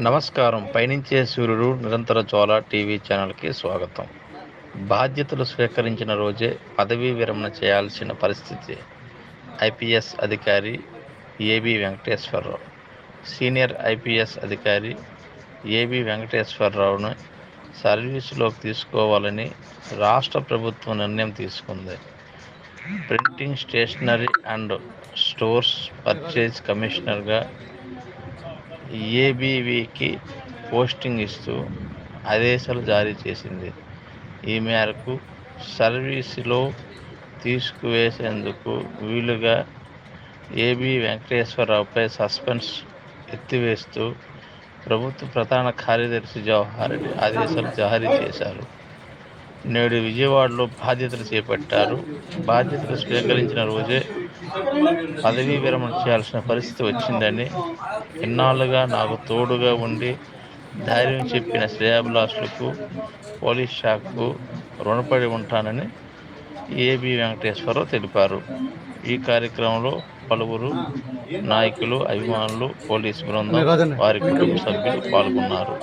నమస్కారం. పయనించే సూర్యుడు నిరంతర జ్వాల టీవీ ఛానల్కి స్వాగతం. బాధ్యతలు స్వీకరించిన రోజే పదవీ విరమణ చేయాల్సిన పరిస్థితి. ఐపీఎస్ అధికారి ఏబీ వెంకటేశ్వరరావు. సీనియర్ ఐపీఎస్ అధికారి ఏబీ వెంకటేశ్వరరావును సర్వీసులోకి తీసుకోవాలని రాష్ట్ర ప్రభుత్వం నిర్ణయం తీసుకుంది. Printing, stationery and stores purchase కమిషనర్గా ఏబీవీకి పోస్టింగ్ ఇస్తూ ఆదేశాలు జారీ చేసింది. ఈ మేరకు సర్వీసులో తీసుకువేసేందుకు వీలుగా ఏబీ వెంకటేశ్వరరావుపై సస్పెన్స్ ఎత్తివేస్తూ ప్రభుత్వ ప్రధాన కార్యదర్శి జవహర్ రెడ్డి ఆదేశాలు జారీ చేశారు. నేడు విజయవాడలో బాధ్యతలు చేపట్టారు. బాధ్యతలు స్వీకరించిన రోజే పదవీ విరమణ చేయాల్సిన పరిస్థితి వచ్చిందని, ఇన్నాళ్లుగా నాకు తోడుగా ఉండి ధైర్యం చెప్పిన శ్రేయోభిలాషులకు, పోలీస్ శాఖకు రుణపడి ఉంటానని ఏబీ వెంకటేశ్వరరావు తెలిపారు. ఈ కార్యక్రమంలో పలువురు నాయకులు, అభిమానులు, పోలీసు బృందం, వారి కుటుంబ సభ్యులు పాల్గొన్నారు.